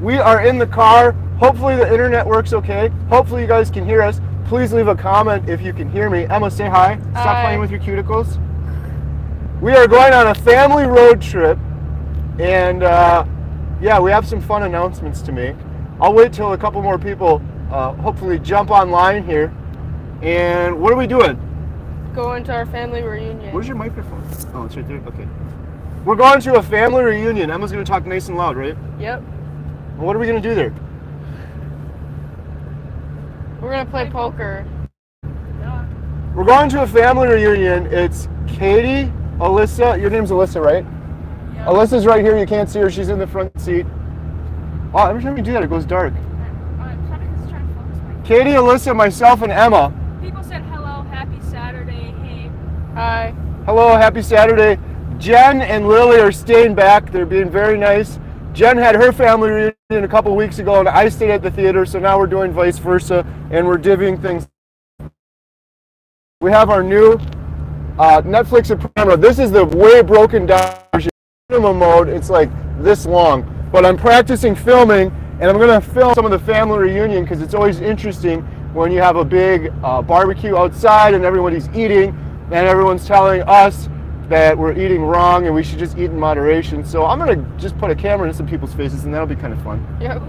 We are in the car. Hopefully the internet works okay. Hopefully you guys can hear us. Please leave a comment if you can hear me. Emma, say hi. Stop playing with your cuticles. We are going on a family road trip, and yeah, we have some fun announcements to make. I'll wait till a couple more people hopefully jump online here. And what are we doing? Going to our family reunion. Where's your microphone? Oh, it's right there. Okay. We're going to a family reunion. Emma's going to talk nice and loud, right? Yep. Well, what are we going to do there? We're going to play poker. We're going to a family reunion. It's Katie, Alyssa. Your name's Alyssa, right? Yep. Alyssa's right here. You can't see her. She's in the front seat. Oh, every time you do that, it goes dark. Katie, Alyssa, myself, and Emma. People said hello, happy Saturday, hey. Hi. Hello, happy Saturday. Jen and Lily are staying back. They're being very nice. Jen had her family reunion a couple weeks ago, and I stayed at the theater, so now we're doing vice versa, and we're divvying things. We have our new Netflix Soprano. This is the way broken down version. Cinema mode, it's like this long. But I'm practicing filming, and I'm going to film some of the family reunion because it's always interesting when you have a big barbecue outside and everybody's eating, and everyone's telling us that we're eating wrong and we should just eat in moderation. So I'm going to just put a camera in some people's faces, and that'll be kind of fun. Yep.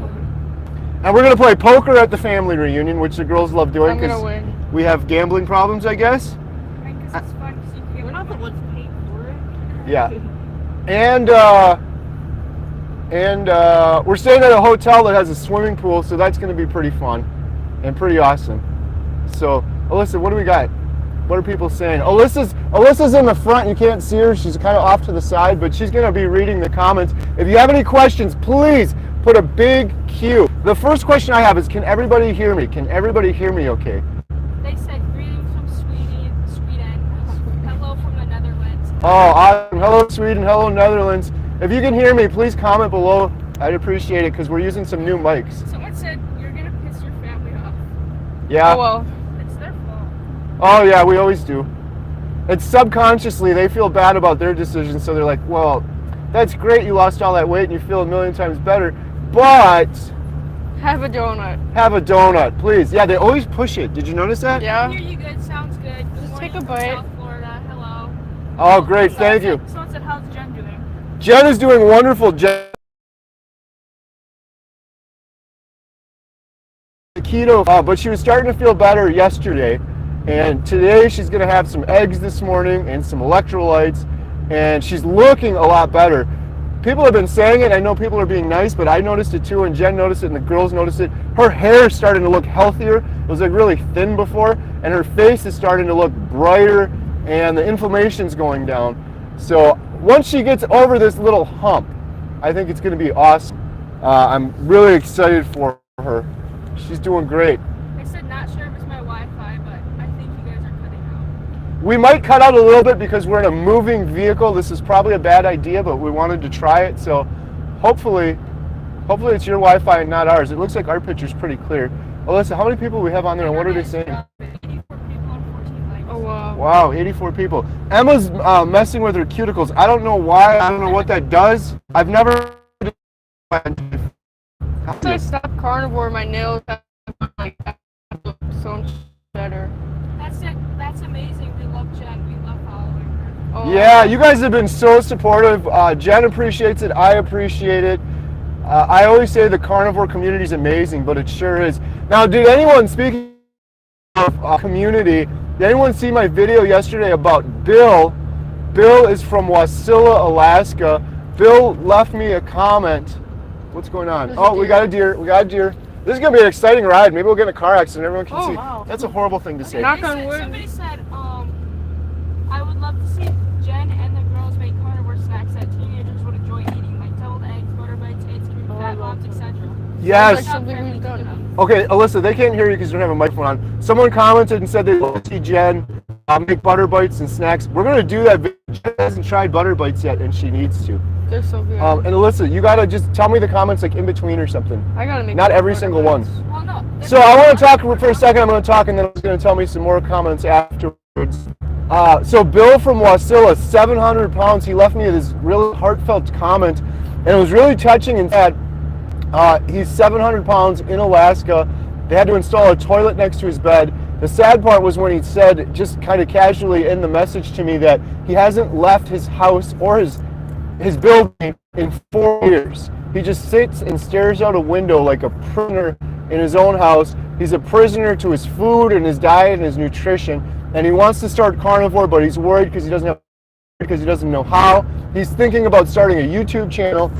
And we're going to play poker at the family reunion, which the girls love doing because we have gambling problems, I guess. Because it's fun because you can't. We're not the ones paying for it. Yeah. And we're staying at a hotel that has a swimming pool, so that's going to be pretty fun and pretty awesome. So, Alyssa, what do we got? What are people saying? Alyssa's in the front. You can't see her. She's kind of off to the side, but she's going to be reading the comments. If you have any questions, please put a big Q. The first question I have is, can everybody hear me? Can everybody hear me okay? They said greetings from Sweden. Hello from the Netherlands. Oh, awesome. Hello, Sweden. Hello, Netherlands. If you can hear me, please comment below. I'd appreciate it because we're using some new mics. Someone said you're going to piss your family off. Yeah. Oh, well. It's their fault. Oh, yeah, we always do. It's subconsciously, they feel bad about their decisions, so they're like, well, that's great you lost all that weight and you feel a million times better, but Have a donut. have a donut, please. Yeah, they always push it. Did you notice that? Yeah. Hear you good, sounds good. Good Just take morning a bite. from South Florida, hello. Oh, great, thank you. Someone said, how's Jen doing? Jen is doing wonderful. Jen, keto, but she was starting to feel better yesterday, and today she's going to have some eggs this morning and some electrolytes, and she's looking a lot better. People have been saying it. I know people are being nice, but I noticed it too, and Jen noticed it, and the girls noticed it. Her hair is starting to look healthier. It was like really thin before, and her face is starting to look brighter, and the inflammation's going down. So once she gets over this little hump, I think it's going to be awesome. I'm really excited for her. She's doing great. I said not sure if it's my Wi-Fi, but I think you guys are cutting out. We might cut out a little bit because we're in a moving vehicle. This is probably a bad idea, but we wanted to try it. So hopefully it's your Wi-Fi and not ours. It looks like our picture's pretty clear. Alyssa, how many people we have on there and what are they saying? 84 people and 14 likes. Oh, wow. Wow, 84 people. Emma's messing with her cuticles. I don't know why. I don't know what that does. I've never. After I stopped carnivore, my nails have like so much better. That's it. That's amazing. We love Jen. We love following her. Oh, Yeah, you guys have been so supportive. Jen appreciates it. I appreciate it. I always say the carnivore community is amazing, but it sure is. Now, did anyone, speaking of community, did anyone see my video yesterday about Bill? Bill is from Wasilla, Alaska. Bill left me a comment. What's going on? Oh, we got a deer. We got a deer. This is going to be an exciting ride. Maybe we'll get in a car accident. Everyone can see. Wow. That's a horrible thing to say. Knock on wood. Somebody said, I would love to see Jen and the girls make carnivore snacks that teenagers would enjoy eating, like deviled eggs, butter bites, ice cream, fat bombs, etc. Yes. Like something we've done. Okay, Alyssa, they can't hear you because you don't have a microphone on. Someone commented and said they'd love to see Jen make butter bites and snacks. We're going to do that. Jen hasn't tried butter bites yet, and she needs to. They're so good. And Alyssa, you got to just tell me the comments like in between or something. I gotta make Not every butter single bites. one. Well, no. So I want to talk for a second. I'm going to talk, and then I was going to tell me some more comments afterwards. So Bill from Wasilla, 700 pounds, he left me this really heartfelt comment, and it was really touching and sad. He's 700 pounds in Alaska. They had to install a toilet next to his bed. The sad part was when he said, just kind of casually in the message to me, that he hasn't left his house or his building in 4 years. He just sits and stares out a window like a prisoner in his own house. He's a prisoner to his food and his diet and his nutrition. And he wants to start carnivore, but he's worried because he doesn't know how. He's thinking about starting a YouTube channel.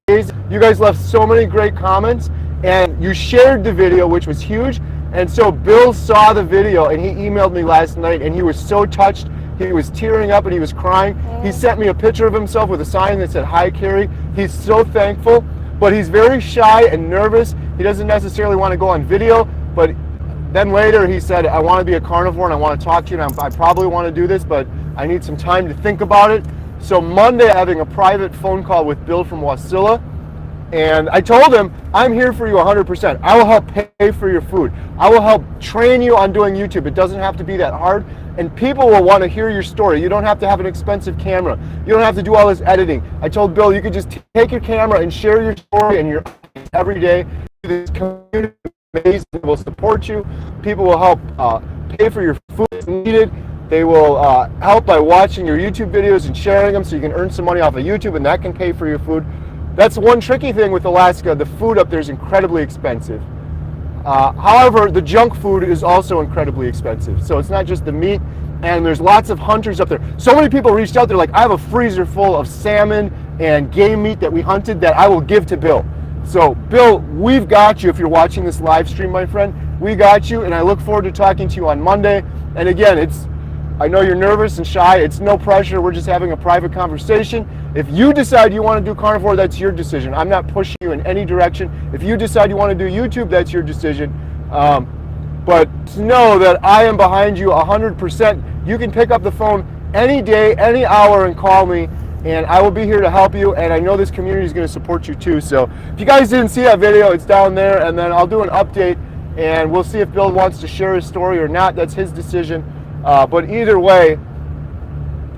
You guys left so many great comments, and you shared the video, which was huge. And so Bill saw the video, and he emailed me last night, and he was so touched. He was tearing up and he was crying. He sent me a picture of himself with a sign that said, "Hi, Carrie." He's so thankful, but he's very shy and nervous. He doesn't necessarily want to go on video, but then later he said, "I want to be a carnivore and I want to talk to you, and I probably want to do this, but I need some time to think about it." So Monday, I'm having a private phone call with Bill from Wasilla, and I told him, "I'm here for you 100%. I will help pay for your food. I will help train you on doing YouTube. It doesn't have to be that hard, and people will want to hear your story. You don't have to have an expensive camera. You don't have to do all this editing." I told Bill, "You could just take your camera and share your story and your every day. This community will support you. People will help pay for your food if needed. They will help by watching your YouTube videos and sharing them, so you can earn some money off of YouTube, and that can pay for your food." That's one tricky thing with Alaska. The food up there is incredibly expensive. However, the junk food is also incredibly expensive. So it's not just the meat, and there's lots of hunters up there. So many people reached out there like, "I have a freezer full of salmon and game meat that we hunted that I will give to Bill." So Bill, we've got you. If you're watching this live stream, my friend, we got you, and I look forward to talking to you on Monday. And again, I know you're nervous and shy. It's no pressure. We're just having a private conversation. If you decide you want to do carnivore, that's your decision. I'm not pushing you in any direction. If you decide you want to do YouTube, that's your decision. But to know that I am behind you 100%. You can pick up the phone any day, any hour, and call me, and I will be here to help you. And I know this community is going to support you too. So if you guys didn't see that video, it's down there, and then I'll do an update, and we'll see if Bill wants to share his story or not. That's his decision. But either way,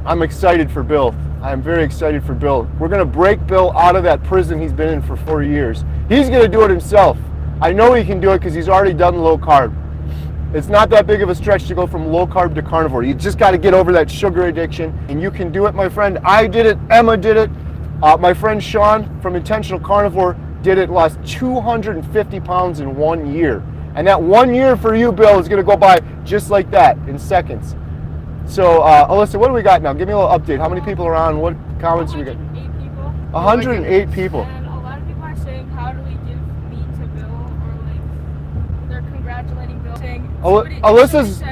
I'm excited for Bill. I'm very excited for Bill. We're going to break Bill out of that prison he's been in for 4 years. He's going to do it himself. I know he can do it because he's already done low carb. It's not that big of a stretch to go from low carb to carnivore. You just got to get over that sugar addiction, and you can do it, my friend. I did it. Emma did it. My friend Sean from Intentional Carnivore did it, lost 250 pounds in 1 year. And that 1 year for you, Bill, is going to go by just like that in seconds. So, Alyssa, what do we got now? Give me a little update. How many people are on? What comments do we get? 108 people. 108 people. And a lot of people are saying, "How do we give meat to Bill?" Or like, they're congratulating Bill, saying, Alyssa's.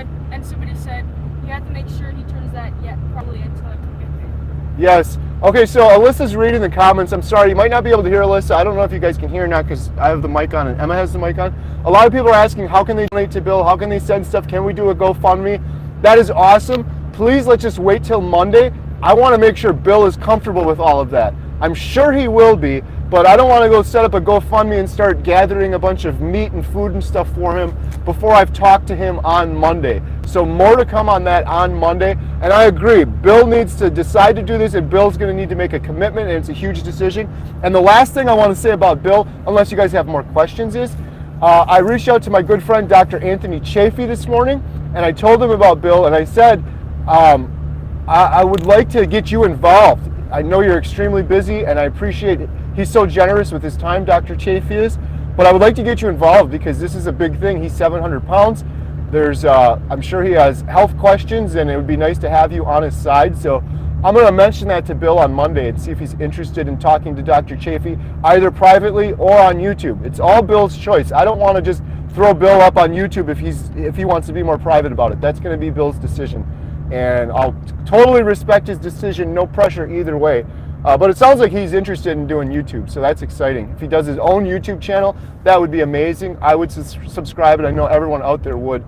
somebody said, "You have to make sure he turns that probably into a commitment." Yes. Okay, so Alyssa's reading the comments. I'm sorry, you might not be able to hear Alyssa. I don't know if you guys can hear or not because I have the mic on and Emma has the mic on. A lot of people are asking, how can they donate to Bill? How can they send stuff? Can we do a GoFundMe? That is awesome. Please, let's just wait till Monday. I want to make sure Bill is comfortable with all of that. I'm sure he will be, but I don't want to go set up a GoFundMe and start gathering a bunch of meat and food and stuff for him before I've talked to him on Monday. So more to come on that on Monday. And I agree, Bill needs to decide to do this, and Bill's going to need to make a commitment, and it's a huge decision. And the last thing I want to say about Bill, unless you guys have more questions, is I reached out to my good friend Dr. Anthony Chafee this morning, and I told him about Bill, and I said, I would like to get you involved. I know you're extremely busy, and I appreciate it. He's so generous with his time, Dr. Chafee is, but I would like to get you involved because this is a big thing. He's 700 pounds. I'm sure he has health questions, and it would be nice to have you on his side. So I'm going to mention that to Bill on Monday and see if he's interested in talking to Dr. Chafee, either privately or on YouTube. It's all Bill's choice. I don't want to just throw Bill up on YouTube if he wants to be more private about it. That's going to be Bill's decision. And I'll totally respect his decision, no pressure either way. But it sounds like he's interested in doing YouTube, so that's exciting. If he does his own YouTube channel, that would be amazing. I would subscribe, and I know everyone out there would.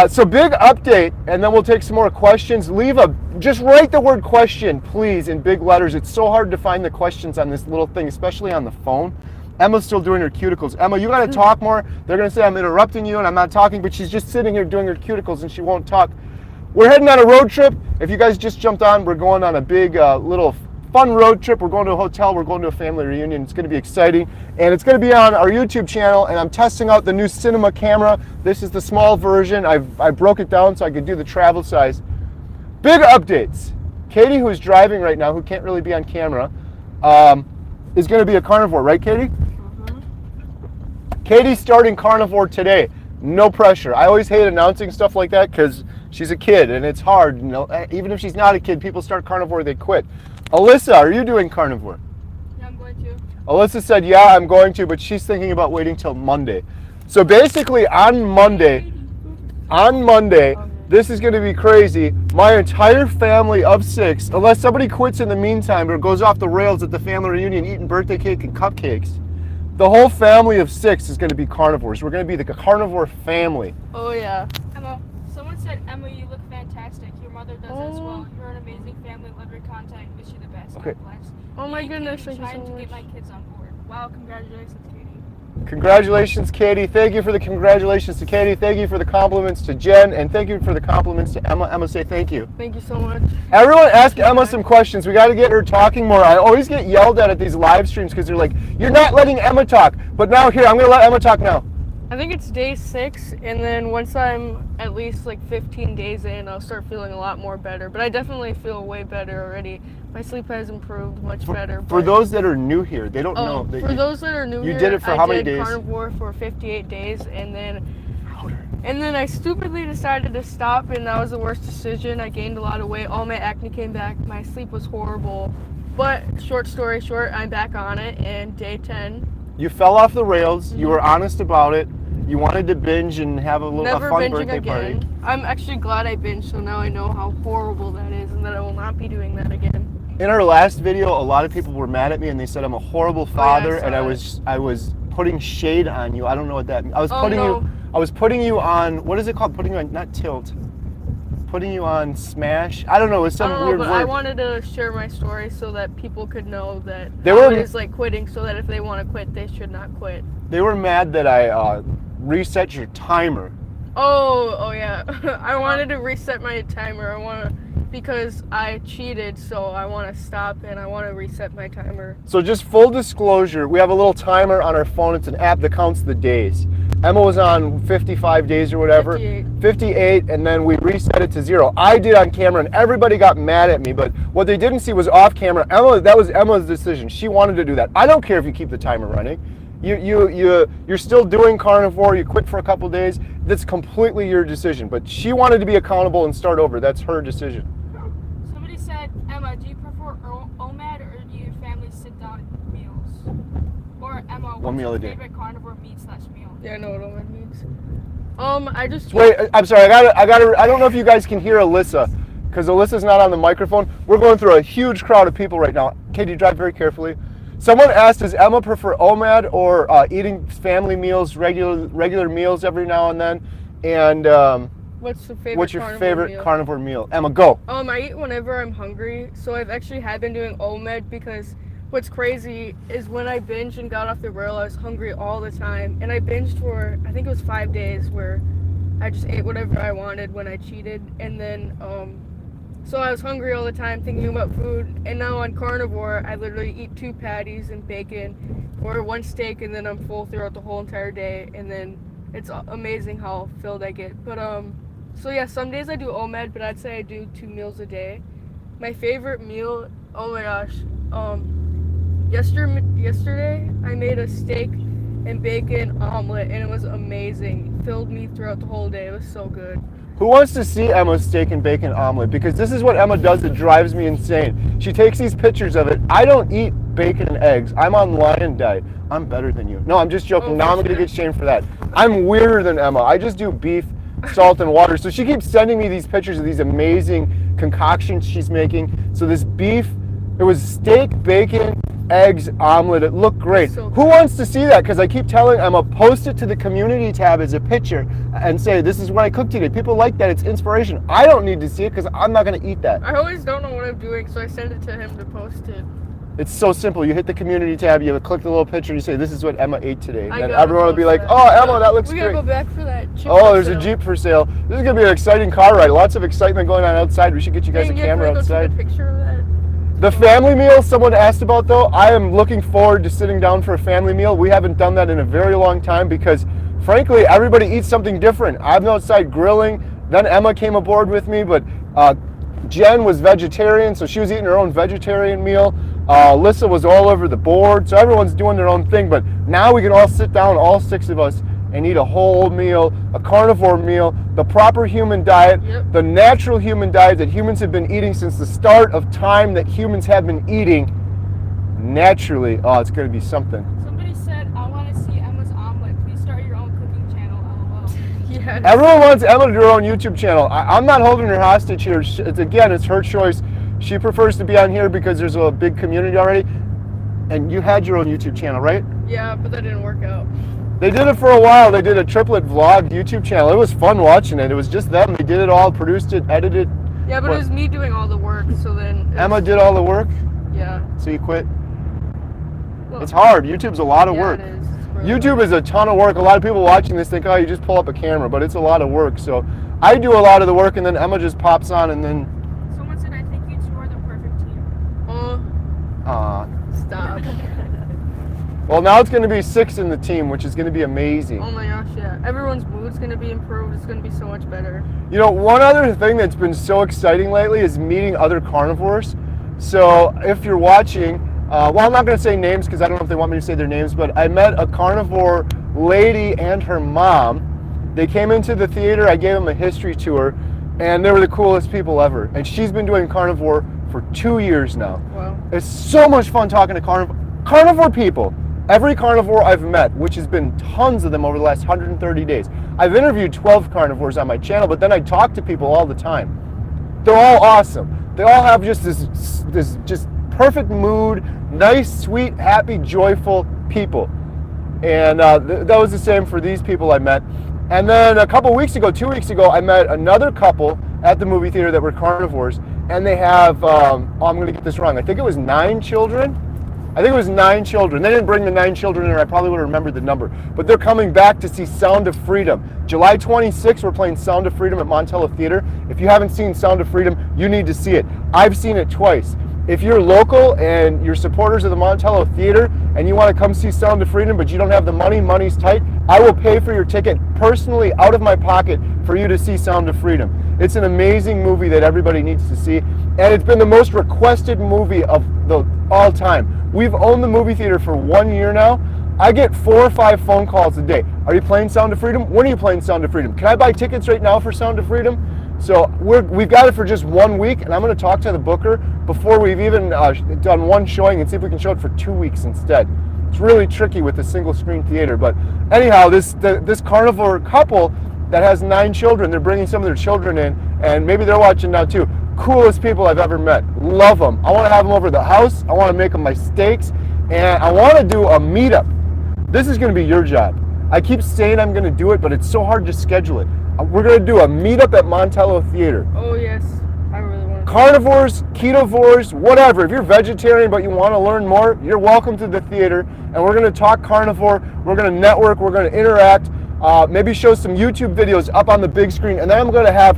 So big update, and then we'll take some more questions. Just write the word question, please, in big letters. It's so hard to find the questions on this little thing, especially on the phone. Emma's still doing her cuticles. Emma, you gotta talk more. They're gonna say I'm interrupting you and I'm not talking, but she's just sitting here doing her cuticles and she won't talk. We're heading on a road trip. If you guys just jumped on, we're going on a big little fun road trip. We're going to a hotel. We're going to a family reunion. It's going to be exciting. And it's going to be on our YouTube channel. And I'm testing out the new cinema camera. This is the small version. I broke it down so I could do the travel size. Big updates. Katie, who's driving right now, who can't really be on camera, is going to be a carnivore, right, Katie? Katie's starting carnivore today. No pressure. I always hate announcing stuff like that because she's a kid and it's hard. You know, even if she's not a kid, people start carnivore, they quit. Alyssa, are you doing carnivore? Yeah, I'm going to. Alyssa said, yeah, I'm going to, but she's thinking about waiting till Monday. So basically on Monday, this is going to be crazy. My entire family of 6, unless somebody quits in the meantime or goes off the rails at the family reunion eating birthday cake and cupcakes, the whole family of 6 is going to be carnivores. We're going to be the carnivore family. Oh, yeah. Emma, someone said, Emma, you look fantastic. Your mother does as well. You're an amazing family. Love your content. Wish you the best. Okay. God bless. Oh, my Me and goodness. Katie Thank you trying so to get much. my kids on board. Wow, congratulations, Katie. Congratulations, Katie. Thank you for the congratulations to Katie. Thank you for the compliments to Jen. And thank you for the compliments to Emma. Emma, say thank you. Thank you so much. Everyone ask Emma some questions. We got to get her talking more. I always get yelled at these live streams because they're like, you're not letting Emma talk. But now here, I'm going to let Emma talk now. I think it's day 6, and then once I'm at least like 15 days in, I'll start feeling a lot more better. But I definitely feel way better already. My sleep has improved much better. For those that are new here, they don't know. That For those that are new you here, did it for how many days? I did carnivore for 58 days, and then I stupidly decided to stop, and that was the worst decision. I gained a lot of weight. All my acne came back. My sleep was horrible. But short story short, I'm back on it, and day 10. You fell off the rails. You were honest about it. You wanted to binge and have a Never fun binging birthday again. party. I'm actually glad I binged, so now I know how horrible that is, and that I will not be doing that again. In our last video, a lot of people were mad at me and they said I'm a horrible father, saw and it. I was putting shade on you. I don't know what that means. I was putting you on, what is it called? Putting you on, not tilt. Putting you on smash. I don't know. It was some weird but word. I wanted to share my story so that people could know that They I were- was like quitting, so that if they want to quit, they should not quit. They were mad that I reset your timer. Oh yeah. I wanted to reset my timer. Because I cheated, so I want to stop and I want to reset my timer. So just full disclosure, we have a little timer on our phone. It's an app that counts the days. Emma was on 55 days or whatever. 58, and then we reset it to 0. I did on camera, and everybody got mad at me, but what they didn't see was off camera. That was Emma's decision. She wanted to do that. I don't care if you keep the timer running. You're still doing carnivore. You quit for a couple days. That's completely your decision. But she wanted to be accountable and start over. That's her decision. Somebody said, Emma, do you prefer OMAD or do your family sit down meals? Or Emma, One what's meal your a day. favorite carnivore meal? Yeah, I know what OMAD means. I just Wait, I'm sorry. I don't know if you guys can hear Alyssa, because Alyssa's not on the microphone. We're going through a huge crowd of people right now. Katie, drive very carefully. Someone asked, does Emma prefer OMAD or eating family meals, regular meals every now and then? And What's your carnivore favorite meal? carnivore meal? Emma, go. I eat whenever I'm hungry, so I've actually been doing OMAD because what's crazy is when I binged and got off the rail, I was hungry all the time, and I binged for, I think it was 5 days where I just ate whatever I wanted when I cheated, and then, so I was hungry all the time thinking about food, and now on carnivore, I literally eat 2 patties and bacon, or 1 steak, and then I'm full throughout the whole entire day, and then it's amazing how filled I get. But, so yeah, some days I do OMAD, but I'd say I do 2 meals a day. My favorite meal, oh my gosh, yesterday I made a steak and bacon omelet, and it was amazing. It filled me throughout the whole day. It was so good. Who wants to see Emma's steak and bacon omelet? Because this is what Emma does that drives me insane. She takes these pictures of it. I don't eat bacon and eggs. I'm on Lion Diet. I'm better than you. No, I'm just joking. Now I'm going to get shamed for that. I'm weirder than Emma. I just do beef, salt, and water. So she keeps sending me these pictures of these amazing concoctions she's making. So this beef, it was steak, bacon, eggs, omelet. It looked great. So Who wants to see that? Because I keep telling Emma, post it to the community tab as a picture and say, this is what I cooked today. People like that. It's inspiration. I don't need to see it because I'm not going to eat that. I always don't know what I'm doing, so I send it to him to post it. It's so simple. You hit the community tab, you click the little picture, you say, this is what Emma ate today. I And gotta everyone will be post like, that. oh, Emma, that looks We great. gotta go back for that. Oh, there's a Jeep for sale. This is going to be an exciting car ride. Lots of excitement going on outside. We should get you guys a camera outside. Take a picture of that. The family meal someone asked about though, I am looking forward to sitting down for a family meal. We haven't done that in a very long time because frankly, everybody eats something different. I'm outside grilling, then Emma came aboard with me, but Jen was vegetarian, so she was eating her own vegetarian meal. Alyssa was all over the board, so everyone's doing their own thing, but now we can all sit down, all 6 of us, and eat a whole meal, a carnivore meal, the proper human diet, the natural human diet that humans have been eating since the start of time that humans have been eating naturally. Oh, it's going to be something. Somebody said, I want to see Emma's omelet. Please start your own cooking channel, LOL. Yeah. Everyone wants Emma to do her own YouTube channel. I'm not holding her hostage here. It's her choice. She prefers to be on here because there's a big community already. And you had your own YouTube channel, right? Yeah, but that didn't work out. They did it for a while. They did a triplet vlog YouTube channel. It was fun watching it. It was just them. They did it all, produced it, edited. Yeah, but it was me doing all the work, so then... Emma did all the work? Yeah. So you quit? Well, It's hard. YouTube's a lot of work. It is. It's really YouTube hard. is a ton of work. A lot of people watching this think, oh, you just pull up a camera, but it's a lot of work. So I do a lot of the work, and then Emma just pops on, and then... Someone said, I think you two are the perfect team. Stop. Well, now it's going to be 6 in the team, which is going to be amazing. Oh my gosh, yeah. Everyone's mood's going to be improved. It's going to be so much better. You know, one other thing that's been so exciting lately is meeting other carnivores. So if you're watching, well, I'm not going to say names because I don't know if they want me to say their names, but I met a carnivore lady and her mom. They came into the theater, I gave them a history tour, and they were the coolest people ever. And she's been doing carnivore for 2 years now. Wow. It's so much fun talking to carnivore people. Every carnivore I've met, which has been tons of them over the last 130 days. I've interviewed 12 carnivores on my channel, but then I talk to people all the time. They're all awesome. They all have just this just perfect mood, nice, sweet, happy, joyful people. And that was the same for these people I met. And then a couple weeks ago, 2 weeks ago, I met another couple at the movie theater that were carnivores, and they have, I'm going to get this wrong, I think it was 9 children. I think it was 9 children. They didn't bring the 9 children in, or I probably would have remembered the number. But they're coming back to see Sound of Freedom. July 26th, we're playing Sound of Freedom at Montello Theater. If you haven't seen Sound of Freedom, you need to see it. I've seen it twice. If you're local and you're supporters of the Montello Theater and you want to come see Sound of Freedom, but you don't have the money, money's tight, I will pay for your ticket personally out of my pocket for you to see Sound of Freedom. It's an amazing movie that everybody needs to see, and it's been the most requested movie of all time. We've owned the movie theater for 1 year now. I get 4 or 5 phone calls a day. Are you playing Sound of Freedom? When are you playing Sound of Freedom? Can I buy tickets right now for Sound of Freedom? So we've got it for just 1 week, and I'm going to talk to the booker before we've even done one showing and see if we can show it for 2 weeks instead. It's really tricky with the single screen theater, but anyhow, this carnivore couple that has 9 children, they're bringing some of their children in, and maybe they're watching now too. Coolest people I've ever met. Love them. I want to have them over to the house. I want to make them my steaks, and I want to do a meetup. This is going to be your job. I keep saying I'm going to do it, but it's so hard to schedule it. We're going to do a meetup at Montello Theater. Oh yes, I really want to. Carnivores, ketovores, whatever. If you're vegetarian but you want to learn more, you're welcome to the theater, and we're going to talk carnivore. We're going to network. We're going to interact. Maybe show some YouTube videos up on the big screen, and then I'm going to have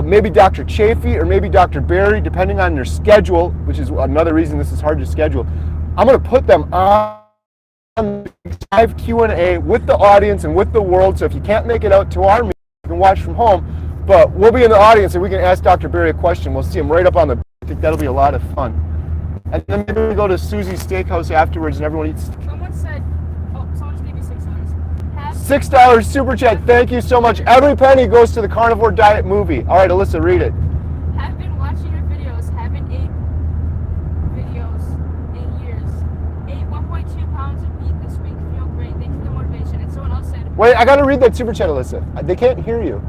maybe Dr. Chafee or maybe Dr. Barry, depending on their schedule, which is another reason this is hard to schedule. I'm going to put them on live Q&A with the audience and with the world, so if you can't make it out to our meeting, you can watch from home, but we'll be in the audience and we can ask Dr. Barry a question. We'll see him right up on the... I think that'll be a lot of fun. And then maybe we go to Susie's Steakhouse afterwards and everyone eats... Someone said, someone just gave me $6. $6 super chat. Thank you so much. Every penny goes to the Carnivore Diet movie. All right, Alyssa, read it. Have been watching your videos. Haven't ate videos in years. Ate 1.2 pounds of meat this week. Feel great. Thanks for the motivation. And someone else said, Wait, I got to read that super chat, Alyssa. They can't hear you.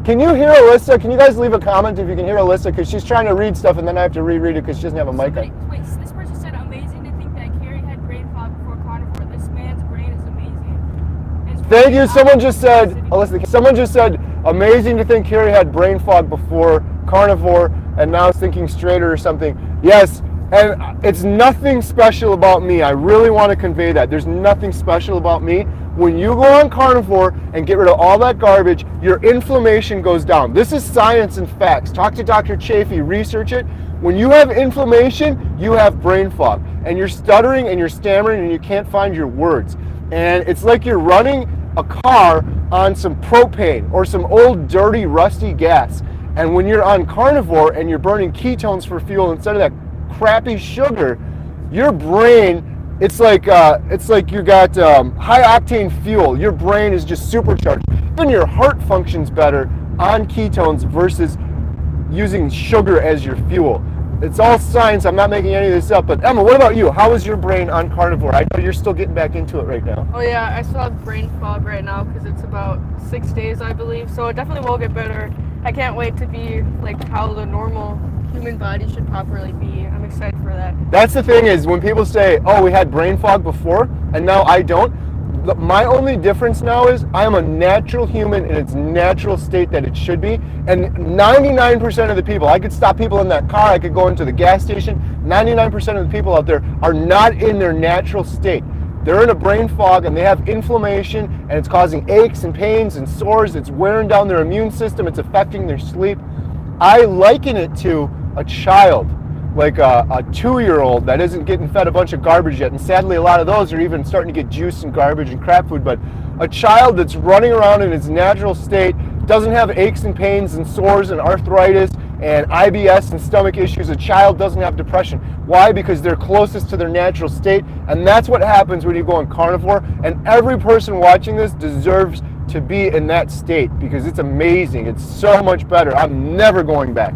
Can you hear Alyssa? Can you guys leave a comment if you can hear Alyssa? Because she's trying to read stuff and then I have to reread it because she doesn't have a mic on. Wait, this person said, amazing to think that Carrie had brain fog before carnivore. This man's brain is amazing. It's Thank really you. Someone just said, awesome. Alyssa, someone just said, amazing to think Carrie had brain fog before carnivore and now is thinking straighter or something. Yes, And it's nothing special about me. I really want to convey that. There's nothing special about me. When you go on carnivore and get rid of all that garbage, your inflammation goes down. This is science and facts. Talk to Dr. Chafee, research it. When you have inflammation, you have brain fog. And you're stuttering and you're stammering and you can't find your words. And it's like you're running a car on some propane or some old, dirty, rusty gas. And when you're on carnivore and you're burning ketones for fuel instead of that crappy sugar, your brain, it's like you got high octane fuel. Your brain is just supercharged. Even your heart functions better on ketones versus using sugar as your fuel. It's all science. I'm not making any of this up. But Emma, what about you? How is your brain on carnivore? I know you're still getting back into it right now. Oh yeah, I still have brain fog right now because it's about 6 days, I believe. So it definitely will get better. I can't wait to be like how the normal human body should properly be. I'm excited for that. That's the thing is when people say, oh, we had brain fog before and now I don't. My only difference now is I am a natural human in its natural state that it should be. And 99% of the people, I could stop people in that car, I could go into the gas station, 99% of the people out there are not in their natural state. They're in a brain fog and they have inflammation and it's causing aches and pains and sores. It's wearing down their immune system. It's affecting their sleep. I liken it to a child, like a 2-year-old that isn't getting fed a bunch of garbage yet. And sadly, a lot of those are even starting to get juice and garbage and crap food. But a child that's running around in its natural state, doesn't have aches and pains and sores and arthritis and IBS and stomach issues. A child doesn't have depression. Why? Because they're closest to their natural state. And that's what happens when you go on carnivore. And every person watching this deserves to be in that state because it's amazing. It's so much better. I'm never going back.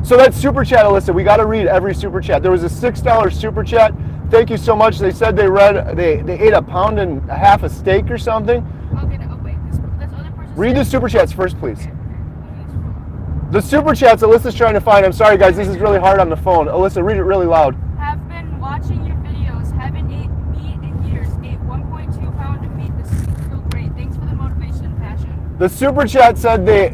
So that's super chat, Alyssa. We got to read every super chat. There was a $6 super chat. Thank you so much. They said they ate a pound and a half of steak or something. Okay, oh wait, this other person. Read the super chats first, please. The super chats Alyssa's trying to find. I'm sorry, guys. This is really hard on the phone. Alyssa, read it really loud. Have been watching your videos. Haven't ate meat in years. Ate 1.2 pound of meat this week. Feel great. Thanks for the motivation and passion. The super chat said they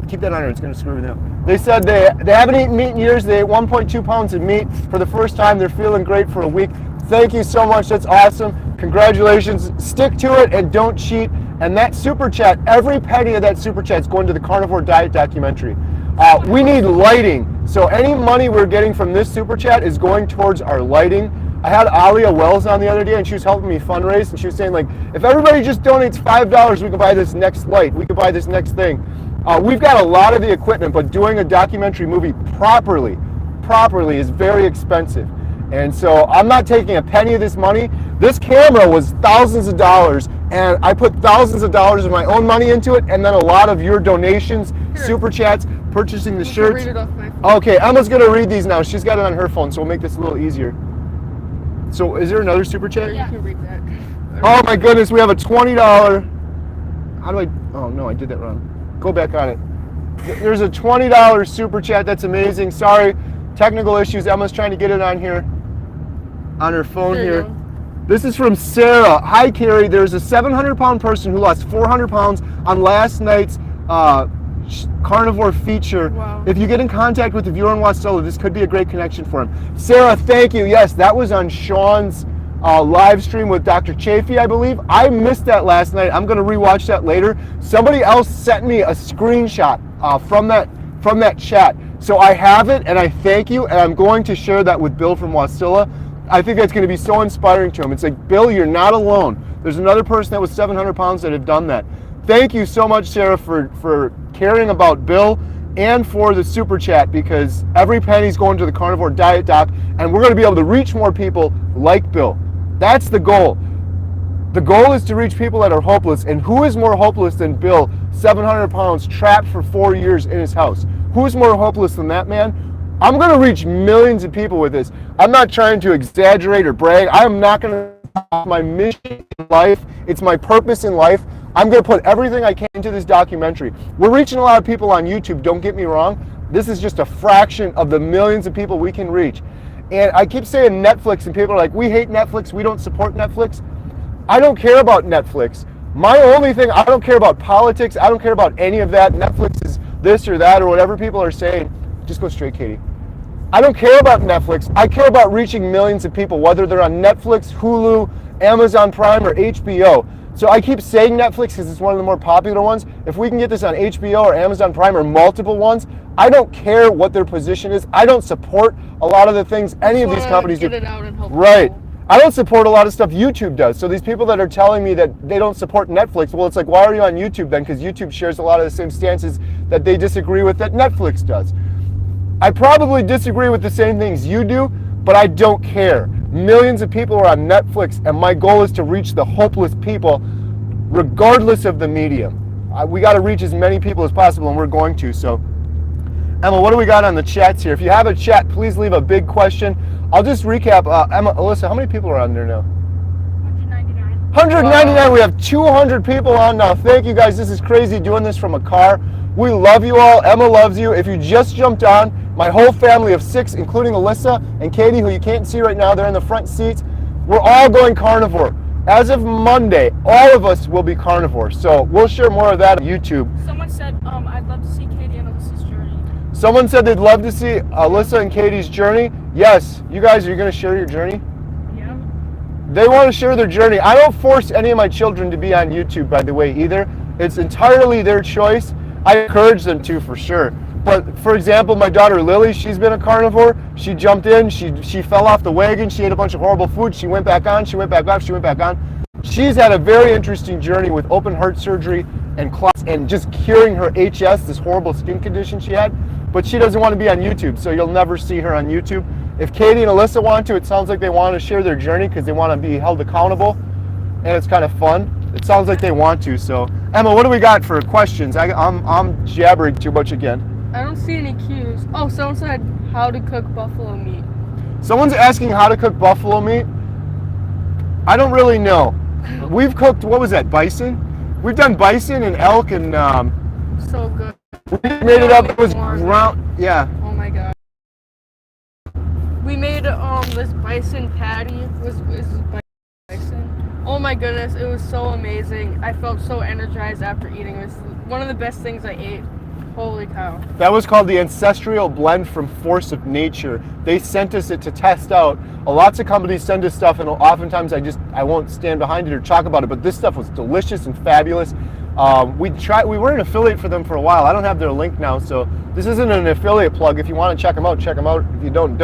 keep that on her. It's going to screw me down. They said they haven't eaten meat in years. They ate 1.2 pounds of meat for the first time. They're feeling great for a week. Thank you so much. That's awesome. Congratulations. Stick to it and don't cheat. And that super chat, every penny of that super chat is going to the Carnivore Diet documentary. We need lighting. So any money we're getting from this super chat is going towards our lighting. I had Alia Wells on the other day and she was helping me fundraise and she was saying like, if everybody just donates $5, we can buy this next light. We can buy this next thing. We've got a lot of the equipment, but doing a documentary movie properly is very expensive. And so I'm not taking a penny of this money. This camera was thousands of dollars and I put thousands of dollars of my own money into it and then a lot of your donations, super chats, purchasing the shirts. Read it off my phone. Okay, Emma's gonna read these now. She's got it on her phone, so we'll make this a little easier. So is there another super chat? Yeah, you can read that. Oh my goodness, we have a $20. How do I, oh no, I did that wrong. Go back on it. There's a $20 super chat. That's amazing. Sorry, technical issues. Emma's trying to get it on here, on her phone There you here. go. This is from Sarah. Hi, Carrie. There's a 700-pound person who lost 400 pounds on last night's carnivore feature. Wow. If you get in contact with the viewer in Wasilla, this could be a great connection for him. Sarah, thank you. Yes, that was on Sean's live stream with Dr. Chafee, I believe. I missed that last night. I'm going to rewatch that later. Somebody else sent me a screenshot from that chat. So I have it, and I thank you, and I'm going to share that with Bill from Wasilla. I think that's going to be so inspiring to him. It's like, Bill, you're not alone. There's another person that was 700 pounds that have done that. Thank you so much, Sarah, for caring about Bill and for the super chat, because every penny's going to the Carnivore Diet Doc, and we're going to be able to reach more people like Bill. That's the goal. The goal is to reach people that are hopeless, and who is more hopeless than Bill, 700 pounds, trapped for 4 years in his house? Who's more hopeless than that man? I'm going to reach millions of people with this. I'm not trying to exaggerate or brag. I'm not going to stop my mission in life. It's my purpose in life. I'm going to put everything I can into this documentary. We're reaching a lot of people on YouTube, don't get me wrong. This is just a fraction of the millions of people we can reach. And I keep saying Netflix, and people are like, we hate Netflix, we don't support Netflix. I don't care about Netflix. My only thing, I don't care about politics, I don't care about any of that. Netflix is this or that or whatever people are saying. Just go straight, Katie. I don't care about Netflix. I care about reaching millions of people, whether they're on Netflix, Hulu, Amazon Prime, or HBO. So I keep saying Netflix because it's one of the more popular ones. If we can get this on HBO or Amazon Prime or multiple ones, I don't care what their position is. I don't support a lot of the things any of these companies do. Get it out and help Right. people. I don't support a lot of stuff YouTube does. So these people that are telling me that they don't support Netflix, well, it's like, why are you on YouTube then? Because YouTube shares a lot of the same stances that they disagree with that Netflix does. I probably disagree with the same things you do, but I don't care. Millions of people are on Netflix, and my goal is to reach the hopeless people regardless of the medium. We got to reach as many people as possible, and we're going to. So, Emma, what do we got on the chats here? If you have a chat, please leave a big question. I'll just recap. Emma, Alyssa, how many people are on there now? 199. 199. We have 200 people on now. Thank you guys. This is crazy doing this from a car. We love you all. Emma loves you. If you just jumped on, my whole family of 6, including Alyssa and Katie, who you can't see right now, they're in the front seats. We're all going carnivore. As of Monday, all of us will be carnivore. So we'll share more of that on YouTube. Someone said, I'd love to see Katie and Alyssa's journey. Someone said they'd love to see Alyssa and Katie's journey. Yes, you guys, are you going to share your journey? Yeah. They want to share their journey. I don't force any of my children to be on YouTube, by the way, either. It's entirely their choice. I encourage them to, for sure. But for example, my daughter Lily, she's been a carnivore. She jumped in, she fell off the wagon, she ate a bunch of horrible food, she went back on, she went back off, she went back on. She's had a very interesting journey with open heart surgery and clots and just curing her HS, this horrible skin condition she had. But she doesn't want to be on YouTube, so you'll never see her on YouTube. If Katie and Alyssa want to, it sounds like they want to share their journey because they want to be held accountable, and it's kind of fun. It sounds like they want to. So Emma, what do we got for questions? I'm jabbering too much again. I don't see any cues. Oh, someone said how to cook buffalo meat. Someone's asking how to cook buffalo meat. I don't really know. We've cooked, what was that, bison? We've done bison and elk and So good. we made it up. It was ground, yeah. Oh my god. We made this bison patty. Was bison? Oh my goodness, it was so amazing. I felt so energized after eating this. One of the best things I ate. Holy cow. That was called the Ancestral Blend from Force of Nature. They sent us it to test out. Lots of companies send us stuff, and oftentimes I won't stand behind it or talk about it, but this stuff was delicious and fabulous. We were an affiliate for them for a while. I don't have their link now, so this isn't an affiliate plug. If you want to check them out, check them out. If you don't.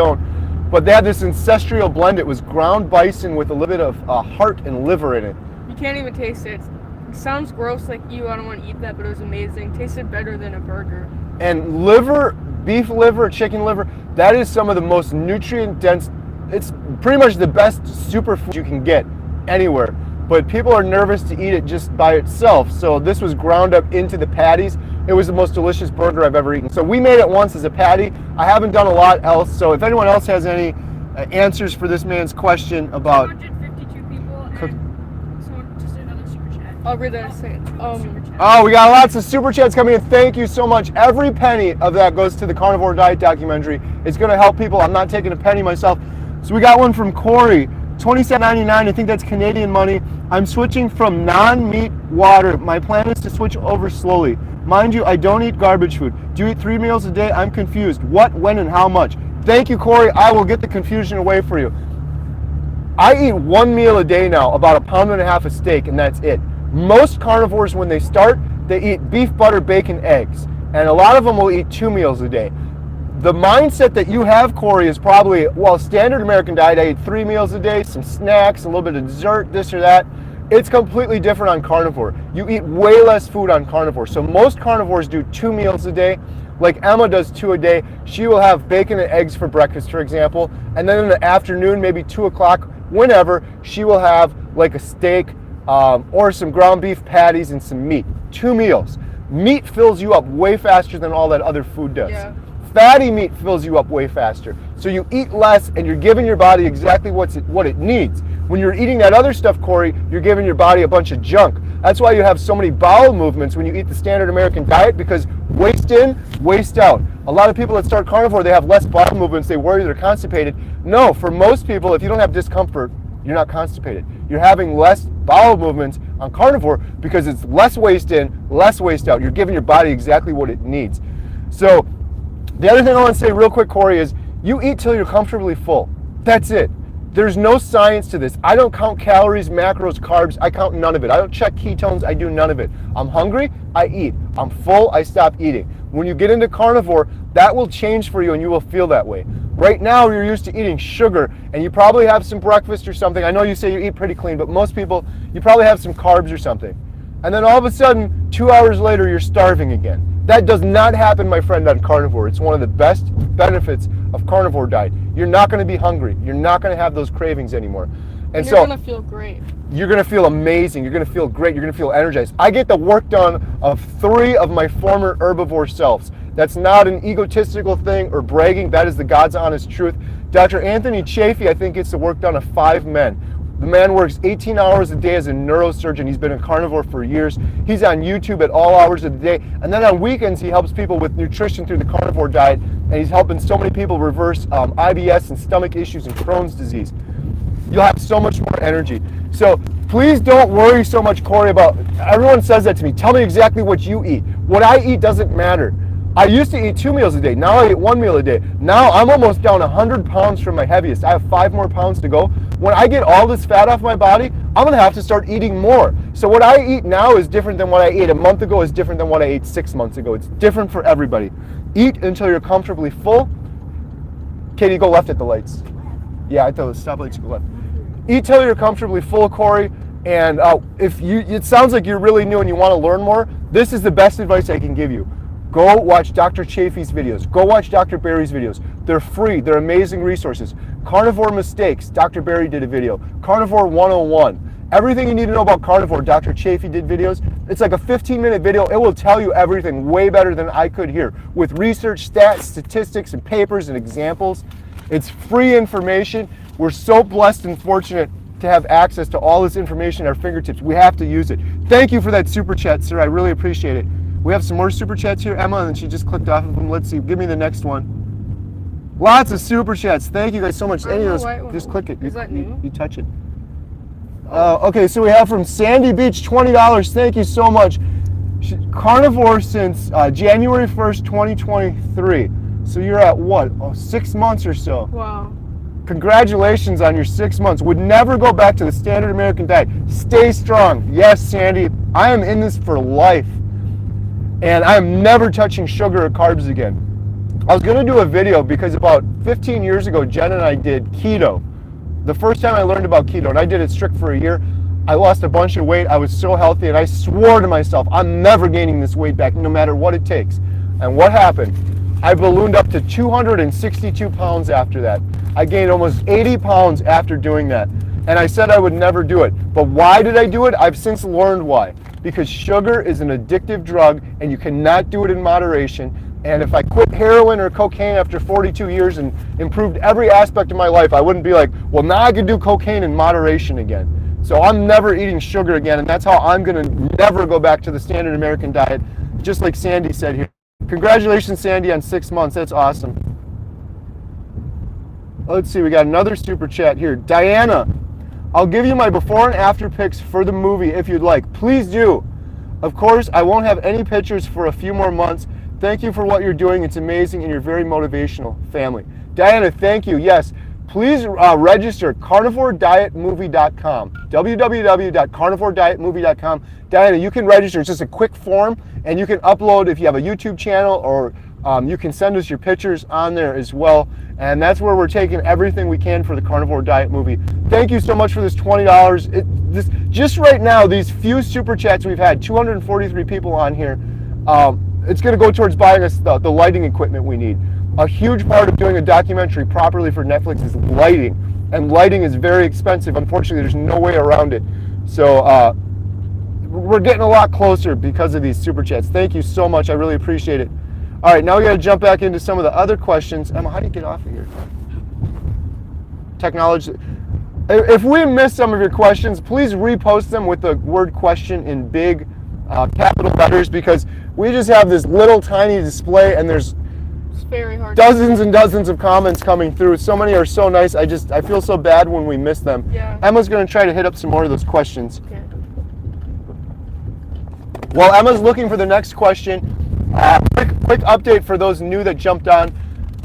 But they had this Ancestral Blend. It was ground bison with a little bit of heart and liver in it. You can't even taste it. It sounds gross, like, ew, I don't want to eat that, but it was amazing. Tasted better than a burger. And liver, beef liver, chicken liver, that is some of the most nutrient dense, it's pretty much the best superfood you can get anywhere. But people are nervous to eat it just by itself. So this was ground up into the patties. It was the most delicious burger I've ever eaten. So we made it once as a patty. I haven't done a lot else. So if anyone else has any answers for this man's question about 252 people and someone just did another super chat. I'll read that in a second. Super chat. Oh, we got lots of super chats coming in. Thank you so much. Every penny of that goes to the Carnivore Diet documentary. It's going to help people. I'm not taking a penny myself. So we got one from Corey, $27.99. I think that's Canadian money. I'm switching from non-meat water. My plan is to switch over slowly. Mind you, I don't eat garbage food. Do you eat 3 meals a day? I'm confused. What, when, and how much? Thank you, Corey. I will get the confusion away for you. I eat 1 meal a day now, about 1.5 pounds of steak, and that's it. Most carnivores, when they start, they eat beef, butter, bacon, eggs. And a lot of them will eat 2 meals a day. The mindset that you have, Corey, is probably, well, standard American diet, I eat 3 meals a day, some snacks, a little bit of dessert, this or that. It's completely different on carnivore. You eat way less food on carnivore. So most carnivores do 2 meals a day. Like Emma does 2 a day. She will have bacon and eggs for breakfast, for example. And then in the afternoon, maybe 2 o'clock, whenever, she will have like a steak or some ground beef patties and some meat. 2 meals. Meat fills you up way faster than all that other food does. Yeah. Fatty meat fills you up way faster. So you eat less and you're giving your body exactly what it needs. When you're eating that other stuff, Corey, you're giving your body a bunch of junk. That's why you have so many bowel movements when you eat the standard American diet, because waste in, waste out. A lot of people that start carnivore, they have less bowel movements, they worry they're constipated. No, for most people, if you don't have discomfort, you're not constipated. You're having less bowel movements on carnivore because it's less waste in, less waste out. You're giving your body exactly what it needs. So the other thing I want to say real quick, Corey, is You eat till you're comfortably full. That's it. There's no science to this. I don't count calories, macros, carbs. I count none of it. I don't check ketones. I do none of it. I'm hungry, I eat. I'm full, I stop eating. When you get into carnivore, that will change for you and you will feel that way. Right now, you're used to eating sugar and you probably have some breakfast or something. I know you say you eat pretty clean, but most people, you probably have some carbs or something. And then all of a sudden, 2 hours later, you're starving again. That does not happen, my friend, on carnivore. It's one of the best benefits of carnivore diet. You're not going to be hungry. You're not going to have those cravings anymore. And you're going to feel great. You're going to feel amazing. You're going to feel great. You're going to feel energized. I get the work done of 3 of my former herbivore selves. That's not an egotistical thing or bragging. That is the God's honest truth. Dr. Anthony Chafee, I think, gets the work done of 5 men. The man works 18 hours a day as a neurosurgeon. He's been a carnivore for years. He's on YouTube at all hours of the day. And then on weekends, he helps people with nutrition through the carnivore diet. And he's helping so many people reverse IBS and stomach issues and Crohn's disease. You'll have so much more energy. So please don't worry so much, Corey, about, everyone says that to me. Tell me exactly what you eat. What I eat doesn't matter. I used to eat 2 meals a day. Now I eat 1 meal a day. Now I'm almost down 100 pounds from my heaviest. I have 5 more pounds to go. When I get all this fat off my body, I'm going to have to start eating more. So what I eat now is different than what I ate a month ago, is different than what I ate 6 months ago. It's different for everybody. Eat until you're comfortably full. Katie, go left at the lights. Yeah, I thought the stoplights go left. Eat till you're comfortably full, Corey. And it sounds like you're really new and you want to learn more, this is the best advice I can give you. Go watch Dr. Chafee's videos. Go watch Dr. Barry's videos. They're free. They're amazing resources. Carnivore Mistakes, Dr. Barry did a video. Carnivore 101. Everything you need to know about carnivore, Dr. Chafee did videos. It's like a 15-minute video. It will tell you everything way better than I could here, with research, stats, statistics, and papers and examples. It's free information. We're so blessed and fortunate to have access to all this information at our fingertips. We have to use it. Thank you for that super chat, sir. I really appreciate it. We have some more super chats here, Emma, and she just clicked off of them. Let's see. Give me the next one. Lots of super chats. Thank you guys so much. Any of those, just click it. Is that new? You touch it. Okay, so we have from Sandy Beach, $20. Thank you so much. Carnivore since January 1st, 2023. So you're at what? 6 months or so. Wow. Congratulations on your 6 months. Would never go back to the standard American diet. Stay strong. Yes, Sandy, I am in this for life. And I'm never touching sugar or carbs again. I was gonna do a video because about 15 years ago, Jen and I did keto. The first time I learned about keto, and I did it strict for a year, I lost a bunch of weight. I was so healthy, and I swore to myself, I'm never gaining this weight back, no matter what it takes. And what happened? I ballooned up to 262 pounds after that. I gained almost 80 pounds after doing that. And I said I would never do it. But why did I do it? I've since learned why. Because sugar is an addictive drug and you cannot do it in moderation. And if I quit heroin or cocaine after 42 years and improved every aspect of my life, I wouldn't be like, well, now I can do cocaine in moderation again. So I'm never eating sugar again, and that's how I'm gonna never go back to the standard American diet, just like Sandy said here. Congratulations, Sandy, on 6 months. That's awesome. Let's see, we got another super chat here. Diana, I'll give you my before and after pics for the movie if you'd like. Please do. Of course, I won't have any pictures for a few more months. Thank you for what you're doing. It's amazing and you're very motivational. Family. Diana, thank you. Yes, please register carnivoredietmovie.com. www.carnivoredietmovie.com. Diana, you can register. It's just a quick form, and you can upload if you have a YouTube channel, or you can send us your pictures on there as well. And that's where we're taking everything we can for the Carnivore Diet movie. Thank you so much for this $20. Just right now, these few super chats we've had, 243 people on here, it's going to go towards buying us the lighting equipment we need. A huge part of doing a documentary properly for Netflix is lighting. And lighting is very expensive. Unfortunately, there's no way around it. So we're getting a lot closer because of these super chats. Thank you so much. I really appreciate it. All right, now we got to jump back into some of the other questions. Emma, how do you get off of here? Technology. If we missed some of your questions, please repost them with the word question in big capital letters, because we just have this little tiny display and there's very hard. Dozens and dozens of comments coming through. So many are so nice. I feel so bad when we miss them. Yeah. Emma's going to try to hit up some more of those questions. Okay. While Emma's looking for the next question, quick update for those new that jumped on.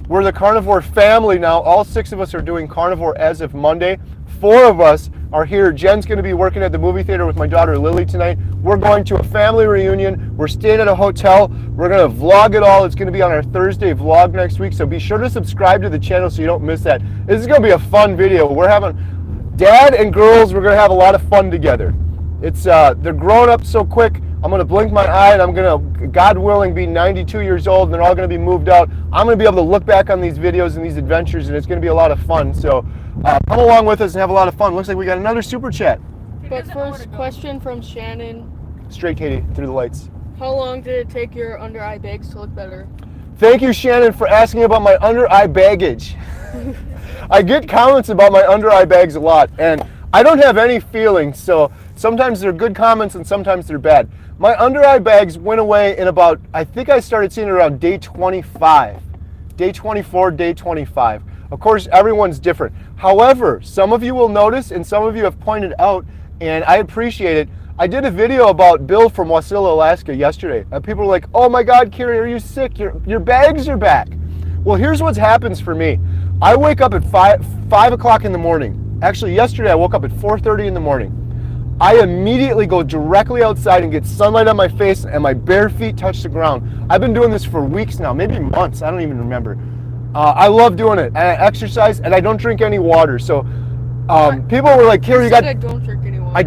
We're the Carnivore family now. All 6 of us are doing Carnivore as of Monday. 4 of us are here. Jen's going to be working at the movie theater with my daughter Lily tonight. We're going to a family reunion. We're staying at a hotel. We're going to vlog it all. It's going to be on our Thursday vlog next week, so be sure to subscribe to the channel so you don't miss that. This is going to be a fun video. We're having dad and girls. We're going to have a lot of fun together. It's they're growing up so quick. I'm going to blink my eye and I'm going to, God willing, be 92 years old and they're all going to be moved out. I'm going to be able to look back on these videos and these adventures, and it's going to be a lot of fun. So come along with us and have a lot of fun. Looks like we got another super chat. But first, question from Shannon. Straight, Katie, through the lights. How long did it take your under eye bags to look better? Thank you, Shannon, for asking about my under eye baggage. I get comments about my under eye bags a lot, and I don't have any feelings, so sometimes they're good comments and sometimes they're bad. My under eye bags went away in about, I think I started seeing it around day 25. Day 24, day 25. Of course, everyone's different. However, some of you will notice and some of you have pointed out, and I appreciate it. I did a video about Bill from Wasilla, Alaska yesterday. And people were like, oh my God, Kerry, are you sick? Your bags are back. Well, here's what happens for me. I wake up at 5 o'clock in the morning. Actually, yesterday I woke up at 4:30 in the morning. I immediately go directly outside and get sunlight on my face and my bare feet touch the ground. I've been doing this for weeks now, maybe months, I don't even remember. I love doing it, and I exercise, and I don't drink any water. So people were like, Kerry, you got... I don't drink any water.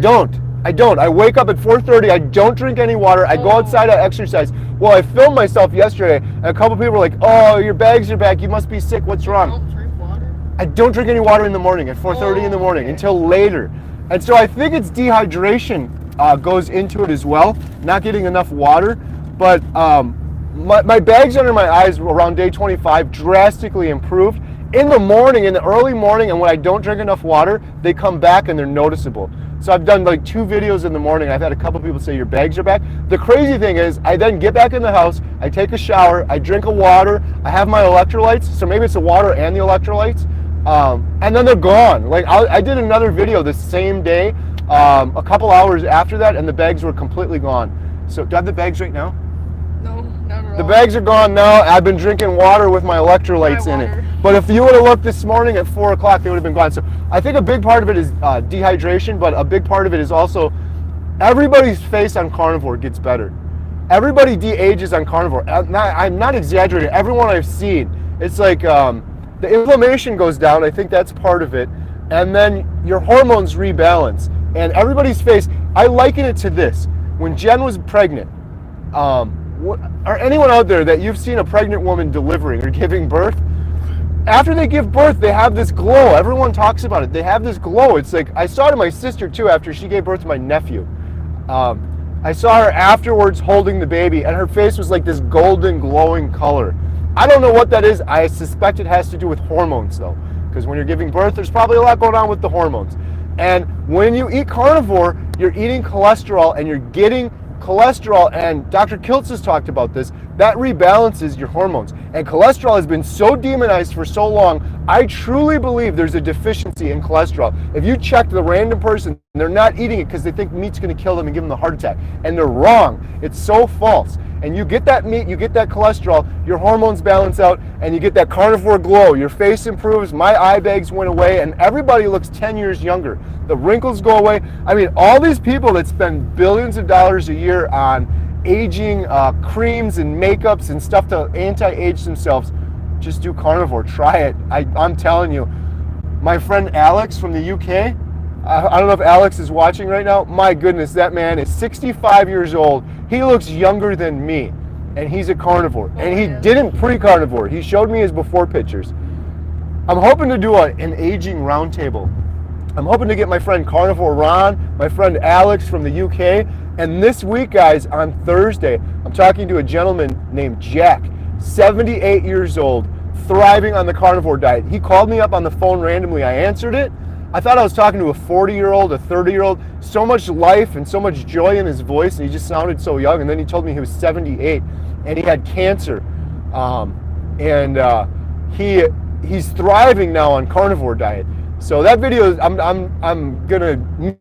I don't. I wake up at 4:30, I don't drink any water, I go outside, I exercise. Well, I filmed myself yesterday, and a couple people were like, oh, your bags are back, you must be sick, what's wrong? Don't drink water? I don't drink any water in the morning at 4:30 in the morning until later. And so I think it's dehydration goes into it as well, not getting enough water. But my bags under my eyes around day 25 drastically improved. In the morning, in the early morning, and when I don't drink enough water, they come back and they're noticeable. So I've done like 2 videos in the morning. I've had a couple people say your bags are back. The crazy thing is I then get back in the house, I take a shower, I drink a water, I have my electrolytes. So maybe it's the water and the electrolytes. And then they're gone. Like I did another video the same day, a couple hours after that, and the bags were completely gone. So do I have the bags right now? No, not at all. The bags are gone now. I've been drinking water with my electrolytes in it. But if you would have looked this morning at 4 o'clock, they would have been gone. So I think a big part of it is dehydration, but a big part of it is also everybody's face on carnivore gets better. Everybody de-ages on carnivore. I'm not exaggerating. Everyone I've seen, it's like the inflammation goes down. I think that's part of it. And then your hormones rebalance. And everybody's face, I liken it to this. When Jen was pregnant, or anyone out there that you've seen a pregnant woman delivering or giving birth, after they give birth, they have this glow. Everyone talks about it. They have this glow. It's like, I saw it in my sister too after she gave birth to my nephew. I saw her afterwards holding the baby, and her face was like this golden glowing color. I don't know what that is. I suspect it has to do with hormones though, because when you're giving birth, there's probably a lot going on with the hormones. And when you eat carnivore, you're eating cholesterol, and you're getting cholesterol, and Dr. Kiltz has talked about this, that rebalances your hormones. And cholesterol has been so demonized for so long, I truly believe there's a deficiency in cholesterol. If you check the random person, they're not eating it because they think meat's going to kill them and give them a heart attack. And they're wrong. It's so false. And you get that meat, you get that cholesterol, your hormones balance out, and you get that carnivore glow. Your face improves, my eye bags went away, and everybody looks 10 years younger. The wrinkles go away. I mean, all these people that spend billions of dollars a year on aging creams and makeups and stuff to anti-age themselves, just do carnivore. Try it. I'm telling you. My friend Alex from the UK, I don't know if Alex is watching right now. My goodness, that man is 65 years old. He looks younger than me, and he's a carnivore. And he didn't pre-carnivore. He showed me his before pictures. I'm hoping to do an aging roundtable. I'm hoping to get my friend Carnivore Ron, my friend Alex from the UK, and this week, guys, on Thursday, I'm talking to a gentleman named Jack, 78 years old, thriving on the carnivore diet. He called me up on the phone randomly. I answered it. I thought I was talking to a 40-year-old, a 30-year-old, so much life and so much joy in his voice, and he just sounded so young. And then he told me he was 78, and he had cancer. He's thriving now on carnivore diet. So that video, I'm gonna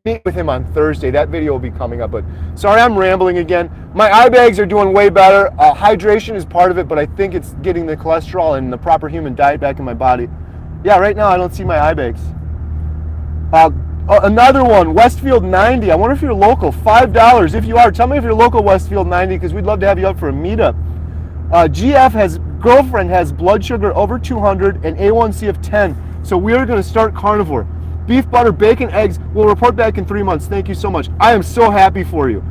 meet with him on Thursday. That video will be coming up. But sorry, I'm rambling again. My eye bags are doing way better. Hydration is part of it, but I think it's getting the cholesterol and the proper human diet back in my body. Yeah, right now I don't see my eye bags. Another one, Westfield 90. I wonder if you're local. $5. If you are, tell me if you're local, Westfield 90, because we'd love to have you up for a meetup. Girlfriend has blood sugar over 200 and A1C of 10. So we are going to start carnivore. Beef, butter, bacon, eggs. We'll report back in 3 months. Thank you so much. I am so happy for you.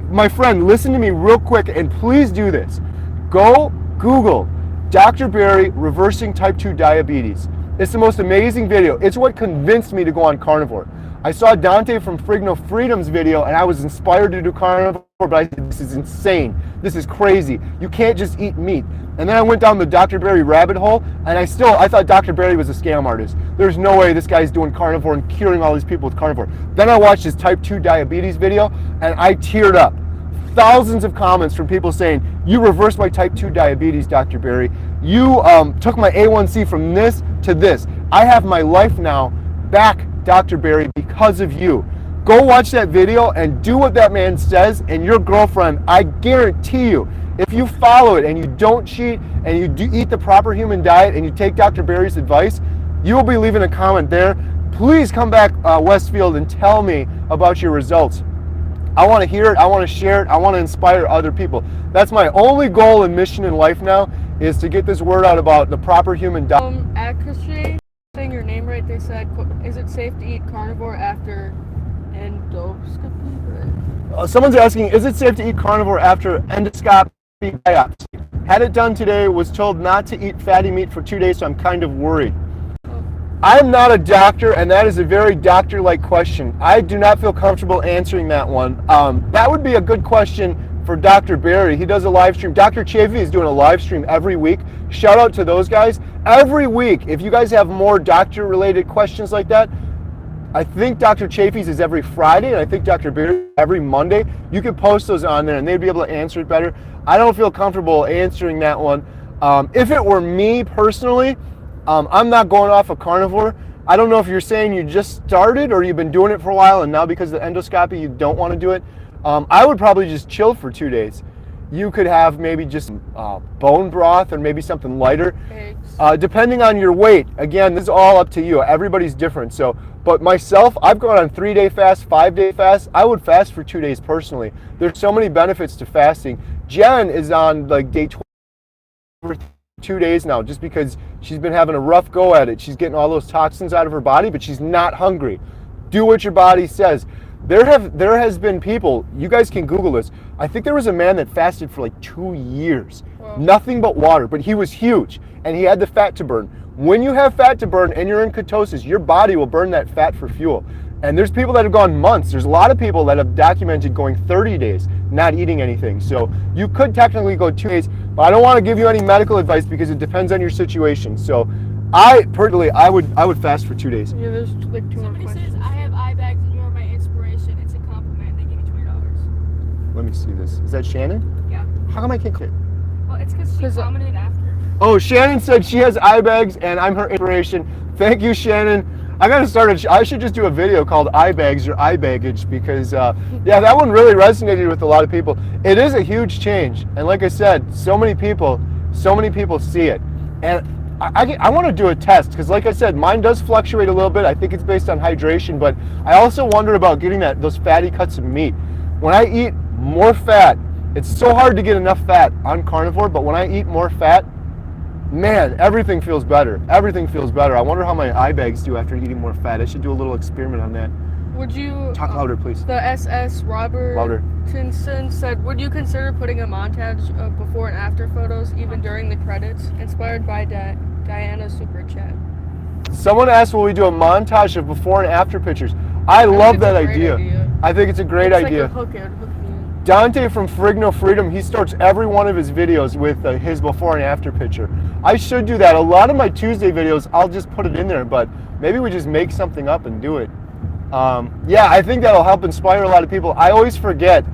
My friend, listen to me real quick, and please do this. Go Google Dr. Berry reversing type 2 diabetes. It's the most amazing video. It's what convinced me to go on carnivore. I saw Dante from Frigno Freedom's video and I was inspired to do carnivore, but I said, this is insane. This is crazy. You can't just eat meat. And then I went down the Dr. Berry rabbit hole, and I thought Dr. Berry was a scam artist. There's no way this guy's doing carnivore and curing all these people with carnivore. Then I watched his type 2 diabetes video, and I teared up. Thousands of comments from people saying, you reversed my type 2 diabetes, Dr. Berry. You took my A1C from this to this. I have my life now back, Dr. Berry, because of you. Go watch that video and do what that man says, and your girlfriend, I guarantee you, if you follow it and you don't cheat and you do eat the proper human diet and you take Dr. Berry's advice, you will be leaving a comment there. Please come back, Westfield, and tell me about your results. I want to hear it. I want to share it. I want to inspire other people. That's my only goal and mission in life now, is to get this word out about the proper human diet. Actually, saying your name right, they said, is it safe to eat carnivore after endoscopy? Someone's asking, is it safe to eat carnivore after endoscopy biopsy? Had it done today, was told not to eat fatty meat for 2 days, so I'm kind of worried. I'm not a doctor, and that is a very doctor-like question. I do not feel comfortable answering that one. That would be a good question for Dr. Berry. He does a live stream. Dr. Chafee is doing a live stream every week. Shout out to those guys. Every week, if you guys have more doctor-related questions like that, I think Dr. Chafee's is every Friday, and I think Dr. Berry every Monday. You could post those on there, and they'd be able to answer it better. I don't feel comfortable answering that one. If it were me personally, I'm not going off of carnivore. I don't know if you're saying you just started or you've been doing it for a while and now because of the endoscopy you don't want to do it. I would probably just chill for 2 days. You could have maybe just bone broth or maybe something lighter. Depending on your weight. Again, this is all up to you. Everybody's different. But myself, I've gone on 3-day fast, 5-day fast. I would fast for 2 days personally. There's so many benefits to fasting. Jen is on like day 12. 2 days now, just because she's been having a rough go at it. She's getting all those toxins out of her body, but she's not hungry. Do what your body says. There has been people, you guys can Google this. I think there was a man that fasted for like 2 years. Wow. Nothing but water, but he was huge and he had the fat to burn. When you have fat to burn and you're in ketosis, your body will burn that fat for fuel. And there's people that have gone months. There's a lot of people that have documented going 30 days, not eating anything. So you could technically go 2 days, but I don't want to give you any medical advice because it depends on your situation. So I would fast for 2 days. Yeah, there's like 2 more questions. Somebody says, I have eye bags and you're my inspiration. It's a compliment. They give me $20. Let me see this. Is that Shannon? Yeah. How come I can't click? Well, it's because she commented after. Oh, Shannon said she has eye bags and I'm her inspiration. Thank you, Shannon. I should just do a video called eye bags or eye baggage because, yeah, that one really resonated with a lot of people. It is a huge change. And like I said, so many people see it. And I want to do a test because like I said, mine does fluctuate a little bit. I think it's based on hydration, but I also wonder about getting those fatty cuts of meat. When I eat more fat, it's so hard to get enough fat on carnivore, but when I eat more fat, man, everything feels better. Everything feels better. I wonder how my eye bags do after eating more fat. I should do a little experiment on that. Would you... Talk louder, please. The SS Robertson said, would you consider putting a montage of before and after photos even during the credits? Inspired by Diana's super chat. Someone asked, will we do a montage of before and after pictures? I love that idea. I think it's a great idea. Like a hook in. Dante from Frigno Freedom, he starts every one of his videos with his before and after picture. I should do that. A lot of my Tuesday videos, I'll just put it in there, but maybe we just make something up and do it. Yeah, I think that'll help inspire a lot of people. I always forget,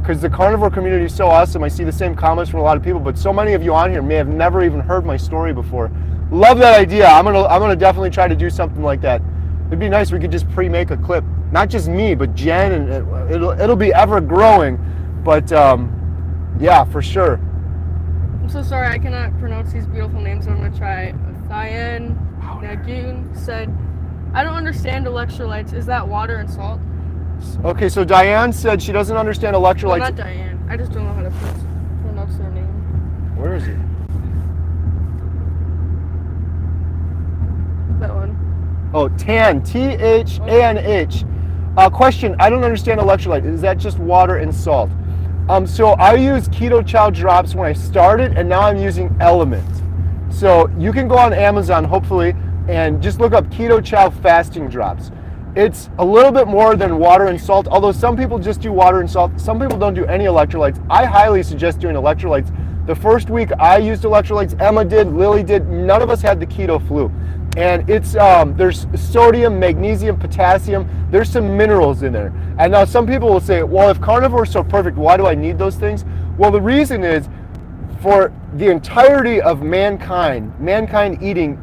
because the carnivore community is so awesome. I see the same comments from a lot of people, but so many of you on here may have never even heard my story before. Love that idea. I'm gonna definitely try to do something like that. It'd be nice. We could just pre-make a clip, not just me, but Jen, and it'll be ever growing. But yeah, for sure. I'm so sorry, I cannot pronounce these beautiful names. I'm gonna try. Thian Nagun said, I don't understand electrolytes. Is that water and salt? Okay, so Diane said she doesn't understand electrolytes. Well, not Diane. I just don't know how to pronounce their name. Where is it? That one. Oh, TAN, THANH. Question, I don't understand electrolyte. Is that just water and salt? So I use Keto Chow drops when I started, and now I'm using Element. So you can go on Amazon, hopefully, and just look up Keto Chow fasting drops. It's a little bit more than water and salt, although some people just do water and salt. Some people don't do any electrolytes. I highly suggest doing electrolytes. The first week I used electrolytes, Emma did, Lily did, none of us had the keto flu. And it's there's sodium, magnesium, potassium, there's some minerals in there. And now some people will say, well, if carnivore is so perfect, why do I need those things? Well, the reason is, for the entirety of mankind eating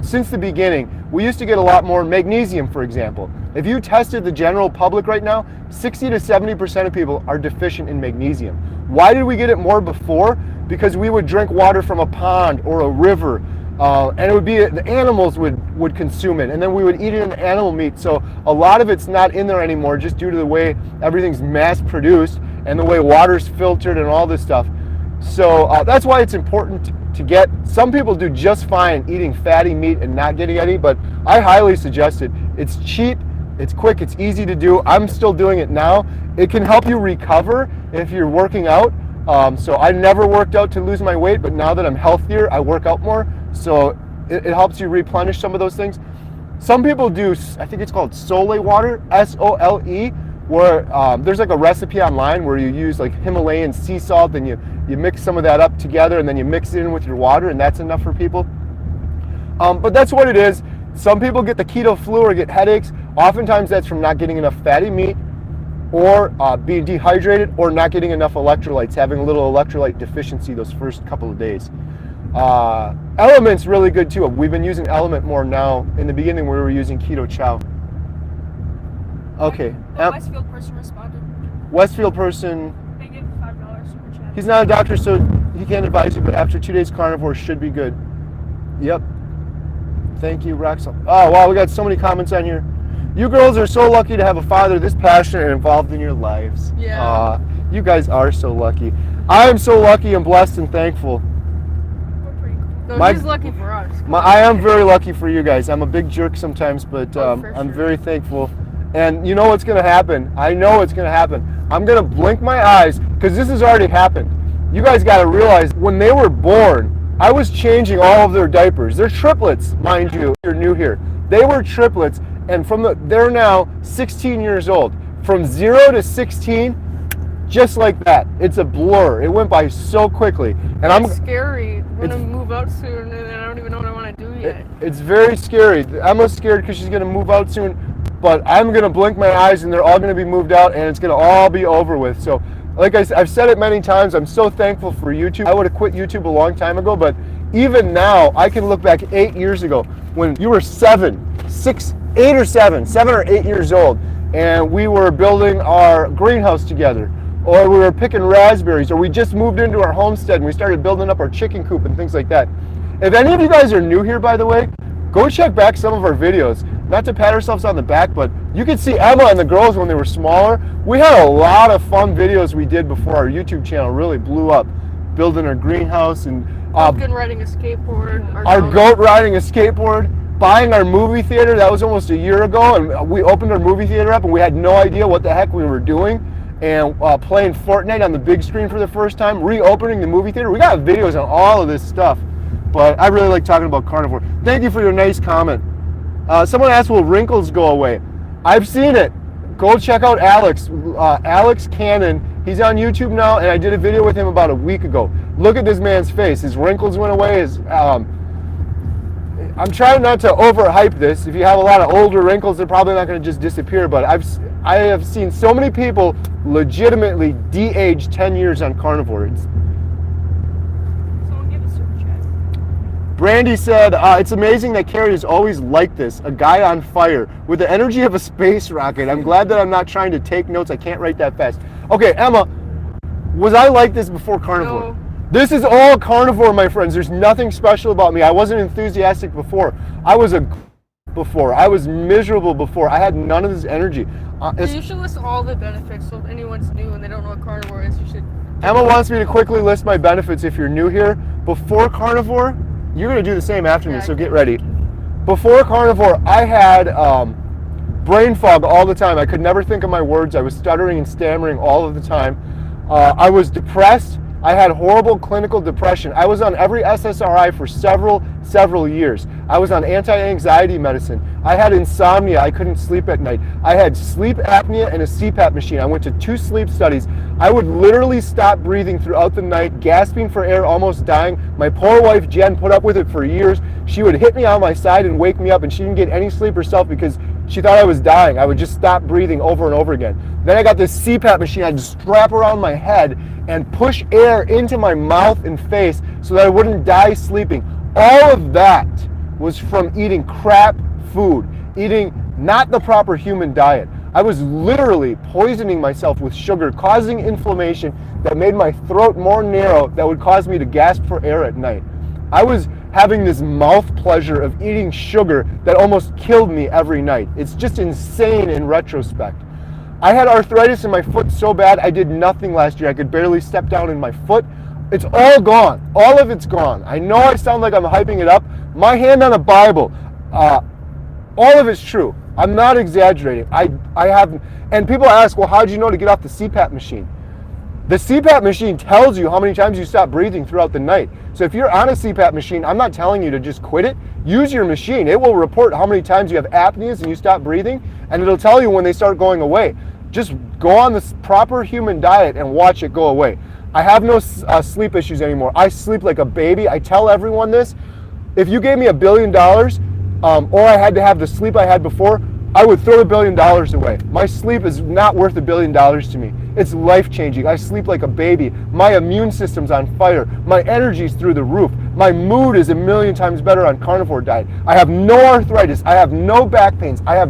since the beginning, we used to get a lot more magnesium, for example. If you tested the general public right now, 60 to 70% of people are deficient in magnesium. Why did we get it more before? Because we would drink water from a pond or a river, and it would be, the animals would consume it, and then we would eat it in animal meat. So a lot of it's not in there anymore, just due to the way everything's mass produced and the way water's filtered and all this stuff. So that's why it's important to get. Some people do just fine eating fatty meat and not getting any, but I highly suggest it. It's cheap, it's quick, it's easy to do. I'm still doing it now. It can help you recover if you're working out. So I never worked out to lose my weight, but now that I'm healthier, I work out more. So it helps you replenish some of those things. Some people do, I think it's called Sole water, S-O-L-E, where there's like a recipe online where you use like Himalayan sea salt, and you mix some of that up together, and then you mix it in with your water, and that's enough for people. But that's what it is. Some people get the keto flu or get headaches. Oftentimes that's from not getting enough fatty meat, or being dehydrated, or not getting enough electrolytes, having a little electrolyte deficiency those first couple of days. Element's really good too. We've been using Element more now. In the beginning we were using Keto Chow. Okay. The Westfield person responded. Westfield person. They gave $5 super chat. He's not a doctor, so he can't advise you, but after 2 days, carnivore should be good. Yep. Thank you, Raxel. Oh, wow, we got so many comments on here. You girls are so lucky to have a father this passionate and involved in your lives. Yeah. You guys are so lucky. I am so lucky and blessed and thankful. We're pretty cool. No, he's lucky for us. I am very lucky for you guys. I'm a big jerk sometimes, but For I'm sure. very thankful. And you know what's going to happen. I know it's going to happen. I'm going to blink my eyes, because this has already happened. You guys got to realize, when they were born, I was changing all of their diapers. They're triplets, mind you, if you're new here. They were triplets, and they're now 16 years old. From 0 to 16, just like that. It's a blur. It went by so quickly. And It's scary. We're going to move out soon, and I don't even know what I want to do yet. It's very scary. Emma's scared because she's going to move out soon. But I'm going to blink my eyes, and they're all going to be moved out, and it's going to all be over with. So, like I've said it many times, I'm so thankful for YouTube. I would have quit YouTube a long time ago, but even now, I can look back 8 years ago when you were 7 or 8 years old, and we were building our greenhouse together, or we were picking raspberries, or we just moved into our homestead and we started building up our chicken coop and things like that. If any of you guys are new here, by the way, go check back some of our videos. Not to pat ourselves on the back, but you can see Emma and the girls when they were smaller. We had a lot of fun videos we did before our YouTube channel really blew up. Building our greenhouse, and Pumpkin riding a skateboard. our goat riding a skateboard, buying our movie theater. That was almost a year ago, and we opened our movie theater up, and we had no idea what the heck we were doing. And playing Fortnite on the big screen for the first time, reopening the movie theater. We got videos on all of this stuff, but I really like talking about carnivore. Thank you for your nice comment. Someone asked, will wrinkles go away? I've seen it. Go check out Alex. Alex Cannon. He's on YouTube now, and I did a video with him about a week ago. Look at this man's face. His wrinkles went away. I'm trying not to overhype this. If you have a lot of older wrinkles, they're probably not going to just disappear, but I have seen so many people legitimately de-age 10 years on carnivore. Someone give a super chat. Brandy said, it's amazing that Carrie is always like this, a guy on fire, with the energy of a space rocket. I'm glad that I'm not trying to take notes. I can't write that fast. Okay, Emma, was I like this before Carnivore? No. This is all Carnivore, my friends. There's nothing special about me. I wasn't enthusiastic before. I was before. I was miserable before. I had none of this energy. You should list all the benefits, so if anyone's new and they don't know what carnivore is, you should. Emma wants me to quickly list my benefits if you're new here. Before Carnivore, you're going to do the same after me, so get ready. Before Carnivore, I had brain fog all the time. I could never think of my words. I was stuttering and stammering all of the time. I was depressed. I had horrible clinical depression. I was on every SSRI for several years. I was on anti-anxiety medicine. I had insomnia. I couldn't sleep at night. I had sleep apnea and a CPAP machine. I went to 2 sleep studies. I would literally stop breathing throughout the night, gasping for air, almost dying. My poor wife, Jen, put up with it for years. She would hit me on my side and wake me up, and she didn't get any sleep herself because she thought I was dying. I would just stop breathing over and over again. Then I got this CPAP machine I'd strap around my head and push air into my mouth and face so that I wouldn't die sleeping. All of that was from eating crap food, eating not the proper human diet. I was literally poisoning myself with sugar, causing inflammation that made my throat more narrow, that would cause me to gasp for air at night. I was having this mouth pleasure of eating sugar that almost killed me every night. It's just insane in retrospect. I had arthritis in my foot so bad I did nothing last year. I could barely step down in my foot. It's all gone. All of it's gone. I know I sound like I'm hyping it up. My hand on a Bible. All of it's true. I'm not exaggerating. I have, and people ask, well, how did you know to get off the CPAP machine? The CPAP machine tells you how many times you stop breathing throughout the night. So if you're on a CPAP machine, I'm not telling you to just quit it. Use your machine. It will report how many times you have apneas and you stop breathing, and it'll tell you when they start going away. Just go on the proper human diet and watch it go away. I have no sleep issues anymore. I sleep like a baby. I tell everyone this. If you gave me $1 billion, or I had to have the sleep I had before, I would throw $1 billion away. My sleep is not worth $1 billion to me. It's life-changing. I sleep like a baby. My immune system's on fire. My energy's through the roof. My mood is 1,000,000 times better on Carnivore Diet. I have no arthritis. I have no back pains. I have